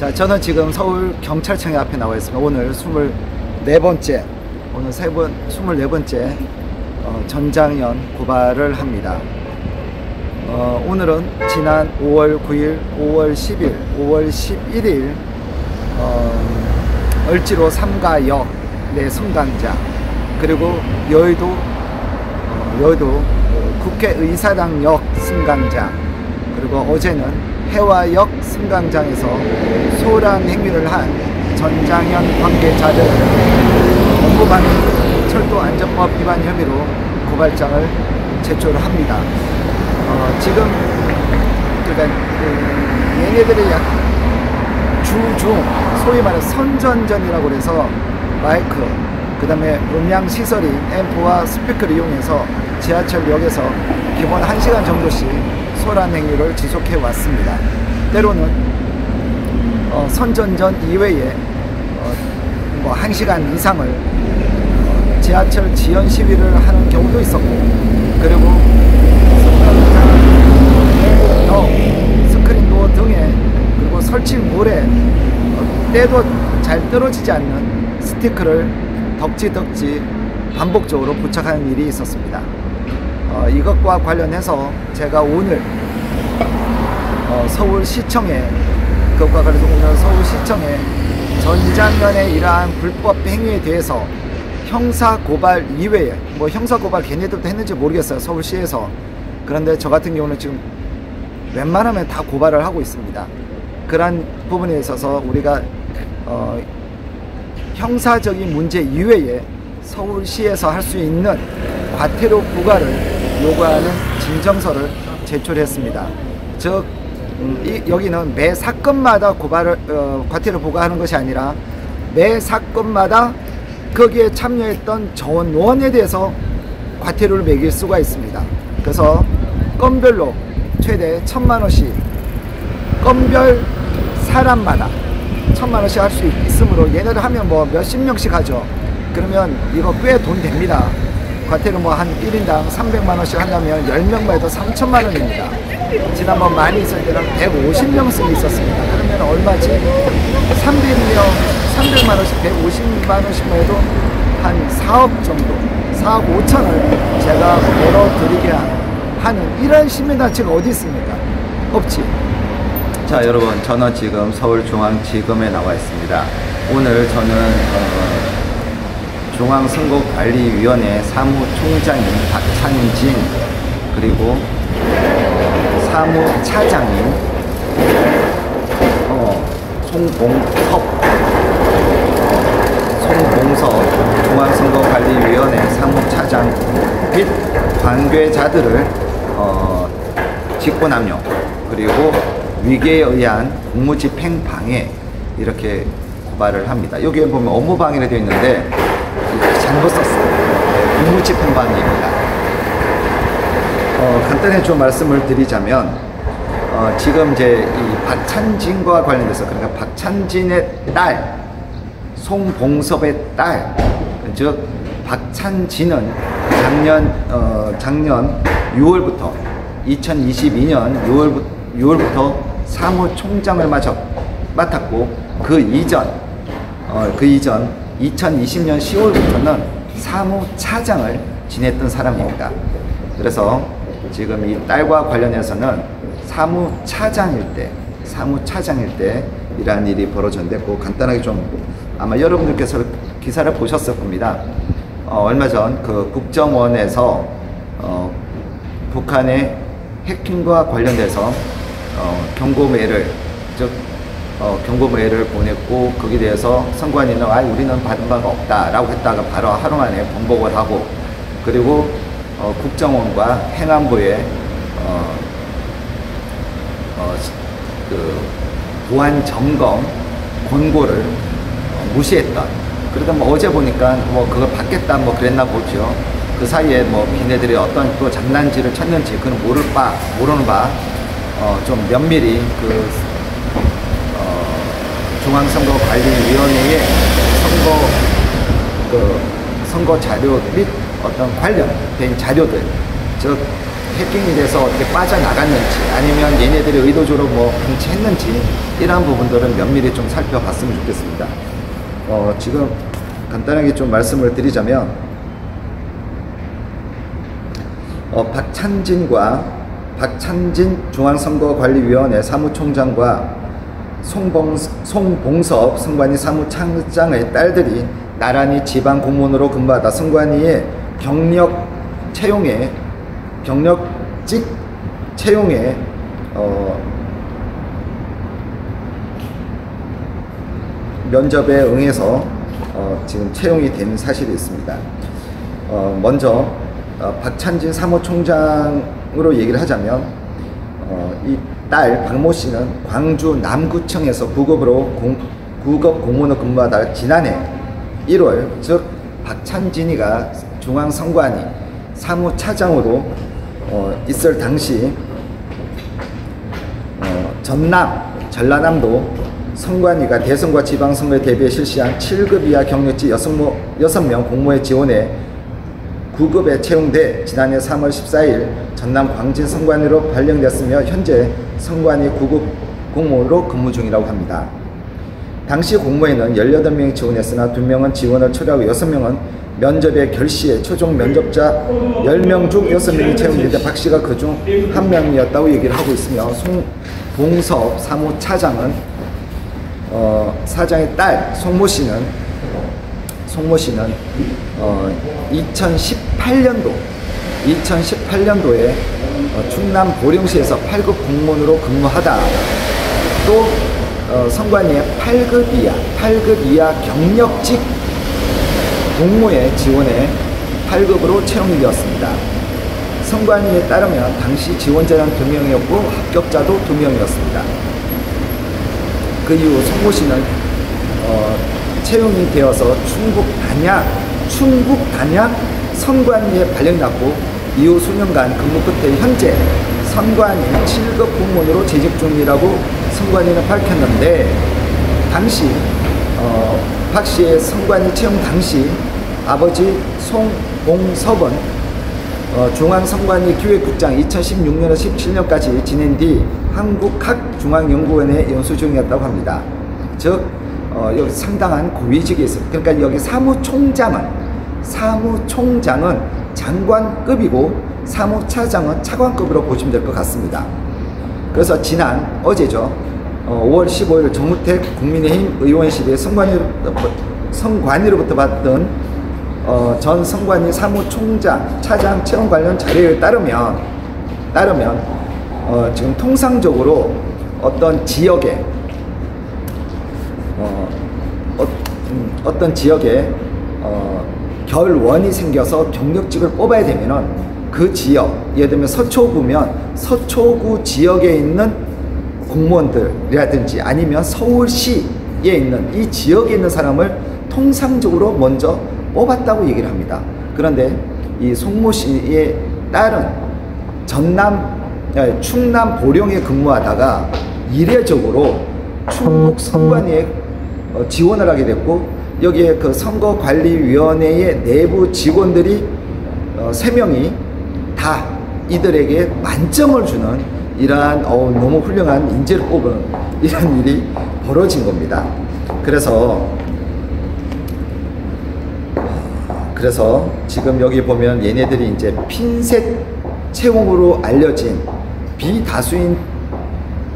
자, 저는 지금 서울 경찰청에 앞에 나와 있습니다. 오늘 24번째, 오늘 24번째 전장현 고발을 합니다. 오늘은 지난 5월 9일, 5월 10일, 5월 11일 을지로 삼가역 내 승강장, 그리고 여의도 국회의사당역 승강장, 그리고 어제는 해화역 승강장에서 소란 행위를 한 전장현 관계자들 업무방해 철도안전법 위반 혐의로 고발장을 제출합니다. 지금 그러니까 얘네들의 주중 소위 말해서 선전전이라고 해서 마이크, 그 다음에 음향 시설인 앰프와 스피커를 이용해서 지하철역에서 기본 1시간 정도씩 소란 행위를 지속해 왔습니다. 때로는 선전전 이외에 뭐 1시간 이상을 지하철 지연 시위를 하는 경우도 있었고, 그리고 스크린도어 등에, 그리고 설치물에 때도 잘 떨어지지 않는 스티커를 덕지덕지 반복적으로 부착하는 일이 있었습니다. 이것과 관련해서 제가 오늘 서울시청에, 그것과 관련해서 오늘 서울시청에 전장현의 이러한 불법 행위에 대해서 형사고발 이외에, 뭐 형사고발 걔네들도 했는지 모르겠어요, 서울시에서. 그런데 저 같은 경우는 지금 웬만하면 다 고발을 하고 있습니다. 그러한 부분에 있어서 우리가 형사적인 문제 이외에 서울시에서 할 수 있는 과태료 부과를 요구하는 진정서를 제출했습니다. 즉 여기는 매 사건마다 과태료 부과하는 것이 아니라 매 사건마다 거기에 참여했던 전원에 대해서 과태료를 매길 수가 있습니다. 그래서 건별로 최대 1000만원씩, 건별 사람마다 1000만원씩 할 수 있으므로, 얘네들 하면 뭐 몇십 명씩 하죠. 그러면 이거 꽤 돈 됩니다. 과태료 뭐 한 1인당 300만원씩 한다면 10명만 해도 3000만원입니다. 지난번 많이 있을 때는 150명씩 있었습니다. 그러면 얼마지? 300만원씩 150만원씩만 해도 한 4억 정도, 4억 5천을 제가 벌어들이게 하는 이런 시민단체가 어디 있습니까? 없지. 자, 여러분, 저는 지금 서울중앙지검에 나와 있습니다. 오늘 저는 중앙선거관리위원회 사무총장인 박찬진, 그리고 사무차장인 송봉섭 중앙선거관리위원회 사무차장 및 관계자들을 직권남용, 그리고 위계에 의한 공무집행 방해, 이렇게 고발을 합니다. 여기에 보면 업무방해로 되어 있는데 잘못 썼어요. 공무집행방해입니다. 간단히 좀 말씀을 드리자면, 지금 이제 이 박찬진과 관련돼서, 그러니까 박찬진의 딸, 송봉섭의 딸, 즉 박찬진은 작년 6월부터 2022년 6월부터 사무총장을 맡았고, 그 이전 2020년 10월부터는 사무차장을 지냈던 사람입니다. 그래서 지금 이 딸과 관련해서는 사무차장일 때 이러한 일이 벌어졌는데, 간단하게 좀 아마 여러분들께서 기사를 보셨을 겁니다. 얼마 전 그 국정원에서 북한의 해킹과 관련돼서 경고메일을, 경고메일을 보냈고, 거기에 대해서 선관위는 우리는 받은 바가 없다라고 했다가 바로 하루 만에 번복을 하고, 그리고 국정원과 행안부의 그 보안 점검 권고를 무시했던, 그러다 뭐 어제 보니까 뭐 그걸 받겠다 뭐 그랬나 보죠. 그 사이에 뭐 걔네들이 어떤 또 장난질을 쳤는지 그는 모르는 바 좀 면밀히 그 중앙선거관리위원회의 선거 자료 및 어떤 관련된 자료들, 즉 해킹이 돼서 어떻게 빠져나갔는지 아니면 얘네들이 의도적으로 뭐 방치했는지 이러한 부분들은 면밀히 좀 살펴봤으면 좋겠습니다. 지금 간단하게 좀 말씀을 드리자면 박찬진 중앙선거관리위원회 사무총장과 송봉섭 선관위 사무차장의 딸들이 나란히 지방 공무원으로 근무하다 선관위의 경력직 채용에 면접에 응해서 지금 채용이 된 사실이 있습니다. 먼저 박찬진 사무총장으로 얘기를 하자면 이 딸 박모 씨는 광주 남구청에서 구급 공무원으로 근무하다가 지난해 1월 즉 박찬진이가 중앙선관위 사무차장으로 있을 당시 전라남도 선관위가 대선과 지방선거에 대비해 실시한 7급 이하 경력직 6명 공모에 지원해 9급에 채용돼 지난해 3월 14일 전남 광진 선관위로 발령됐으며 현재 선관위 9급 공무원으로 근무 중이라고 합니다. 당시 공모에는 18명이 지원했으나 2명은 지원을 철회하고 6명은 면접에 결시해 최종 면접자 10명 중 6명이 채용됐는데 박 씨가 그중 1명이었다고 얘기를 하고 있으며 송봉섭 사무차장은 사장의 딸 송모 씨는 2018년도에 충남 보령시에서 8급 공무원으로 근무하다 또 선관위의 8급 이하 경력직 공모에 지원해 8급으로 채용이 되었습니다. 선관위에 따르면 당시 지원자는 2명이었고 합격자도 2명이었습니다. 그 이후 송모 씨는 채용이 되어서 충북 단양 선관위에 발령났고 이후 수년간 근무 끝에 현재 선관위 7급 공무원으로 재직 중이라고 선관위는 밝혔는데 당시 박 씨의 선관위 채용 당시 아버지 송봉섭은 중앙선관위 기획국장 2016년에서 17년까지 지낸 뒤 한국학중앙연구원에 연수 중이었다고 합니다. 즉 여기 상당한 고위직이 있습니다. 그러니까 여기 사무총장은 장관급이고 사무차장은 차관급으로 보시면 될 것 같습니다. 그래서 어제죠. 5월 15일 정우택 국민의힘 의원실에 선관위로부터 받은 전 선관위 사무총장 차장 채용 관련 자료에 따르면 지금 통상적으로 어떤 지역에 결원이 생겨서 경력직을 뽑아야 되면은 그 지역, 예를 들면 서초구면 서초구 지역에 있는 공무원들이라든지 아니면 서울시에 있는 이 지역에 있는 사람을 통상적으로 먼저 뽑았다고 얘기를 합니다. 그런데 이 송모 씨의 딸은 충남 보령에 근무하다가 이례적으로 충북 선관위에 지원을 하게 됐고 여기에 그 선거관리위원회의 내부 직원들이 3명이 다 이들에게 만점을 주는 이러한 너무 훌륭한 인재를 뽑은 이런 일이 벌어진 겁니다. 그래서 지금 여기 보면 얘네들이 이제 핀셋 채용으로 알려진 비다수인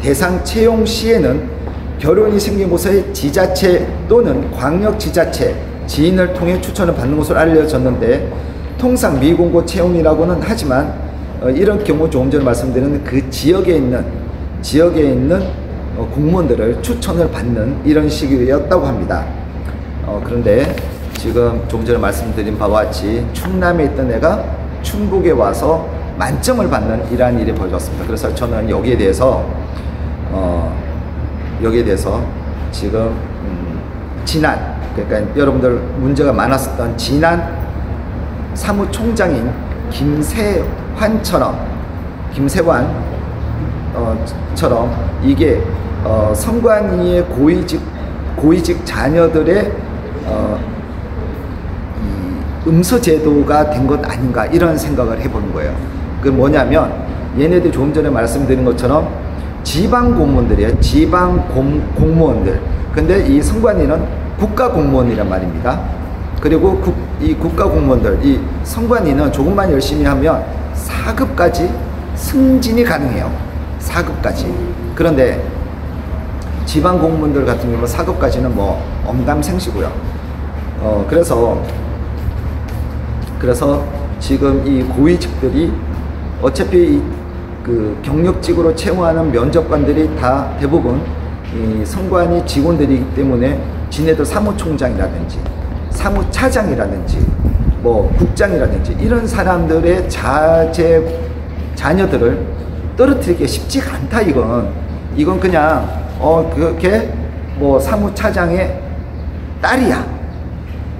대상 채용 시에는 결혼이 생긴 곳의 지자체 또는 광역지자체 지인을 통해 추천을 받는 것으로 알려졌는데 통상 미공고 채용이라고는 하지만 이런 경우 조금 전에 말씀드린 그 지역에 있는 공무원들을 추천을 받는 이런 식이었다고 합니다. 그런데 지금 조금 전에 말씀드린 바와 같이 충남에 있던 애가 충북에 와서 만점을 받는 이러한 일이 벌어졌습니다. 그래서 저는 여기에 대해서 지금 그러니까 여러분들 문제가 많았었던 지난 사무총장인 김세환처럼 이게 선관위의 고위직 자녀들의 음서 제도가 된 것 아닌가 이런 생각을 해보는 거예요. 그 뭐냐면 얘네들이 조금 전에 말씀드린 것처럼 지방 공무원들이에요. 지방 공무원들. 근데 이 선관위는 국가 공무원이란 말입니다. 그리고 이 국가 공무원들, 이 선관위는 조금만 열심히 하면 4급까지 승진이 가능해요. 4급까지. 그런데 지방 공무원들 같은 경우는 4급까지는 뭐 엄담생시고요. 그래서 지금 이 고위직들이 어차피 그 경력직으로 채용하는 면접관들이 다 대부분 이 선관위 직원들이기 때문에 지네들 사무총장이라든지 사무차장이라든지 뭐 국장이라든지 이런 사람들의 자녀들을 떨어뜨리기 쉽지가 않다. 이건 그냥 그렇게 뭐 사무차장의 딸이야,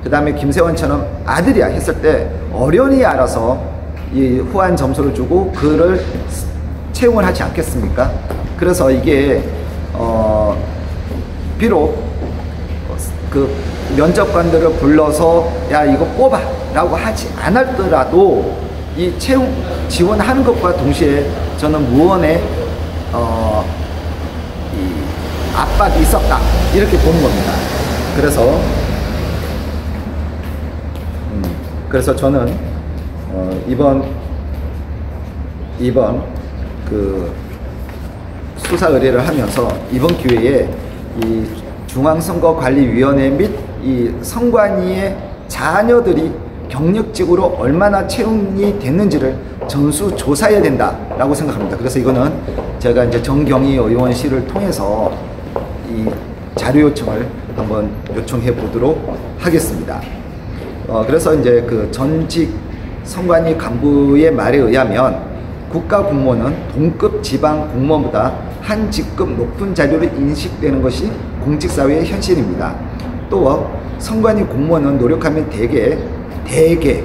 그 다음에 김세원처럼 아들이야 했을 때 어련히 알아서 이 후한 점수를 주고 그를 채용을 하지 않겠습니까? 그래서 이게 비록 그 면접관들을 불러서 야 이거 뽑아 라고 하지 않았더라도 이 채용 지원하는 것과 동시에 저는 무언의 이 압박이 있었다 이렇게 보는 겁니다. 그래서 저는 이번 그 수사 의뢰를 하면서 이번 기회에 이 중앙선거관리위원회 및 이 선관위의 자녀들이 경력직으로 얼마나 채용이 됐는지를 전수조사해야 된다라고 생각합니다. 그래서 이거는 제가 이제 정경희 의원실을 통해서 이 자료 요청을 한번 요청해 보도록 하겠습니다. 그래서 이제 그 전직 선관위 간부의 말에 의하면 국가공무원은 동급 지방 공무원보다 한 직급 높은 자료를 인식되는 것이 공직사회의 현실입니다. 또 선관위 공무원은 노력하면 대개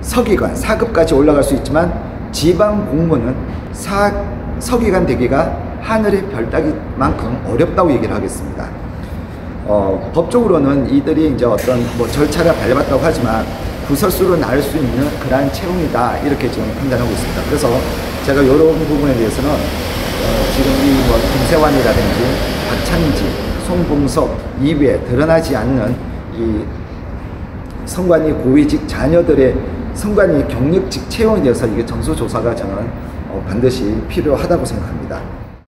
서기관 4급까지 올라갈 수 있지만 지방 공무원은 서기관 되기가 하늘의 별 따기만큼 어렵다고 얘기를 하겠습니다. 법적으로는 이들이 이제 어떤 뭐 절차를 밟았다고 하지만 구설수로 나올 수 있는 그러한 채용이다 이렇게 지금 판단하고 있습니다. 그래서 제가 이런 부분에 대해서는 지금 이 뭐 김세환이라든지 박찬지, 송봉석 이외에 드러나지 않는 이 선관위 고위직 자녀들의 선관위 경력직 채용에 대해서 이게 전수조사가 저는 반드시 필요하다고 생각합니다.